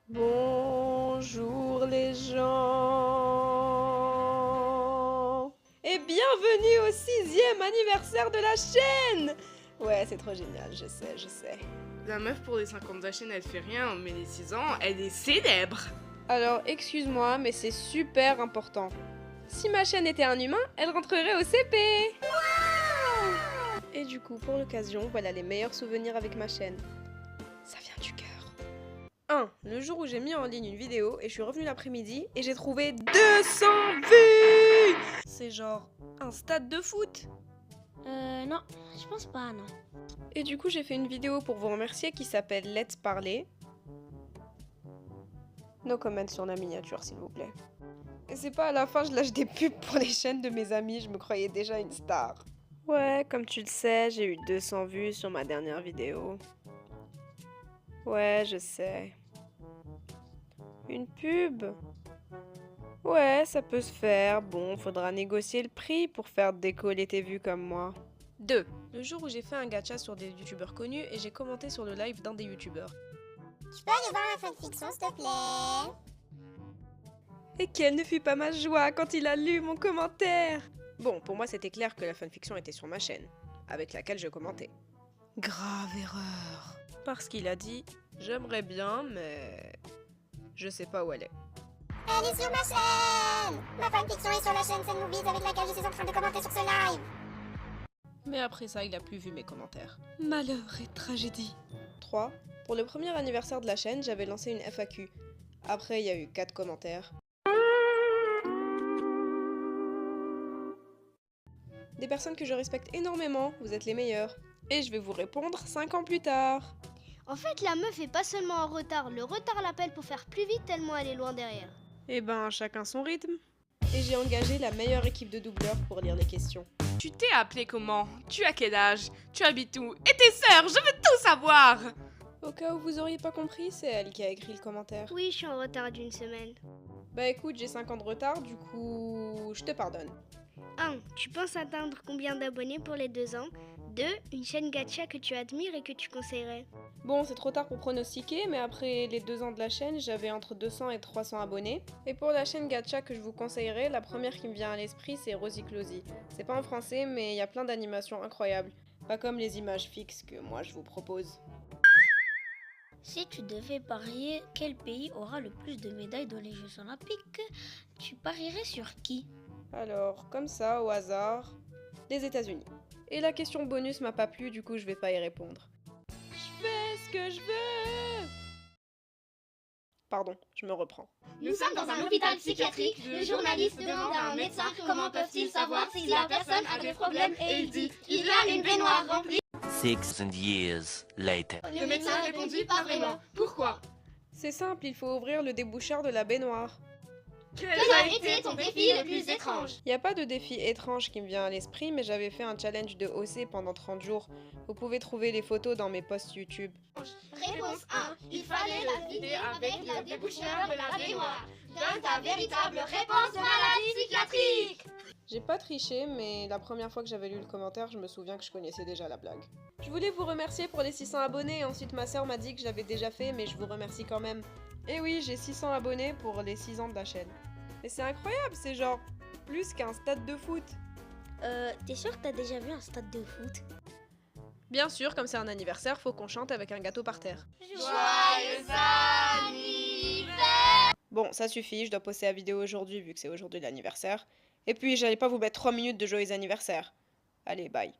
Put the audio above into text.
Bonjour les gens et bienvenue au 6e anniversaire de la chaîne. Ouais, c'est trop génial, je sais. La meuf pour les 50 de la chaîne elle fait rien, mais les 6 ans elle est célèbre. Alors excuse-moi, mais c'est super important. Si ma chaîne était un humain, elle rentrerait au CP. Et du coup, pour l'occasion, voilà les meilleurs souvenirs avec ma chaîne. Ça vient du cœur. 1. Le jour où j'ai mis en ligne une vidéo et je suis revenue l'après-midi et j'ai trouvé 200 vues. C'est genre un stade de foot. Non, je pense pas, non. Et du coup, j'ai fait une vidéo pour vous remercier qui s'appelle Let's Parler. No comments sur la miniature, s'il vous plaît. Et c'est pas à la fin, je lâche des pubs pour les chaînes de mes amis, je me croyais déjà une star. Ouais, comme tu le sais, j'ai eu 200 vues sur ma dernière vidéo. Ouais, je sais. Une pub? Ouais, ça peut se faire. Bon, faudra négocier le prix pour faire décoller tes vues comme moi. 2. Le jour où j'ai fait un gacha sur des youtubeurs connus et j'ai commenté sur le live d'un des youtubeurs. Tu peux aller voir la fanfiction, s'il te plaît? Et quelle ne fut pas ma joie quand il a lu mon commentaire! Bon, pour moi c'était clair que la fanfiction était sur ma chaîne, avec laquelle je commentais. Grave erreur. Parce qu'il a dit « J'aimerais bien, mais... je sais pas où elle est. » Elle est sur ma chaîne! Ma fanfiction est sur la chaîne Scène Movies avec laquelle je suis en train de commenter sur ce live! Mais après ça, il a plus vu mes commentaires. Malheur et tragédie. 3. Pour le premier anniversaire de la chaîne, j'avais lancé une FAQ. Après, il y a eu 4 commentaires. Des personnes que je respecte énormément, vous êtes les meilleurs. Et je vais vous répondre 5 ans plus tard. En fait, la meuf est pas seulement en retard, le retard l'appelle pour faire plus vite tellement elle est loin derrière. Eh ben, chacun son rythme. Et j'ai engagé la meilleure équipe de doubleurs pour lire les questions. Tu t'es appelé comment? Tu as quel âge? Tu habites où? Et tes sœurs? Je veux tout savoir! Au cas où vous auriez pas compris, c'est elle qui a écrit le commentaire. Oui, je suis en retard d'une semaine. Bah écoute, j'ai 5 ans de retard, du coup, je te pardonne. 1. Tu penses atteindre combien d'abonnés pour les 2 ans? 2. Une chaîne gacha que tu admires et que tu conseillerais? Bon, c'est trop tard pour pronostiquer, mais après les 2 ans de la chaîne, j'avais entre 200 et 300 abonnés. Et pour la chaîne gacha que je vous conseillerais, la première qui me vient à l'esprit, c'est Rosiclosy. C'est pas en français, mais il y a plein d'animations incroyables. Pas comme les images fixes que moi je vous propose. Si tu devais parier quel pays aura le plus de médailles dans les Jeux Olympiques, tu parierais sur qui? Alors, comme ça, au hasard, les États-Unis. Et la question bonus m'a pas plu, du coup je vais pas y répondre. Je fais ce que je veux. Pardon, je me reprends. Nous sommes dans un hôpital psychiatrique. Le journaliste demande à un médecin comment peuvent-ils savoir si la personne a des problèmes et il dit « Il a une baignoire remplie ». 6,000 years later. Le médecin répondit « Pas vraiment. Pourquoi ?» C'est simple, il faut ouvrir le déboucheur de la baignoire. Quel a été ton défi le plus étrange? Y a pas de défi étrange qui me vient à l'esprit, mais j'avais fait un challenge de OC pendant 30 jours. Vous pouvez trouver les photos dans mes posts YouTube. Réponse 1. Il fallait la vider avec le déboucheur de la baignoire. Donne ta véritable réponse de maladie psychiatrique. J'ai pas triché, mais la première fois que j'avais lu le commentaire, je me souviens que je connaissais déjà la blague. Je voulais vous remercier pour les 600 abonnés, et ensuite ma sœur m'a dit que je l'avais déjà fait, mais je vous remercie quand même. Et oui, j'ai 600 abonnés pour les 6 ans de la chaîne. Mais c'est incroyable, c'est genre plus qu'un stade de foot. T'es sûr que t'as déjà vu un stade de foot? Bien sûr, comme c'est un anniversaire, faut qu'on chante avec un gâteau par terre. Joyeux anniversaire. Bon, ça suffit, je dois poster la vidéo aujourd'hui vu que c'est aujourd'hui l'anniversaire. Et puis, j'allais pas vous mettre 3 minutes de joyeux anniversaire. Allez, bye.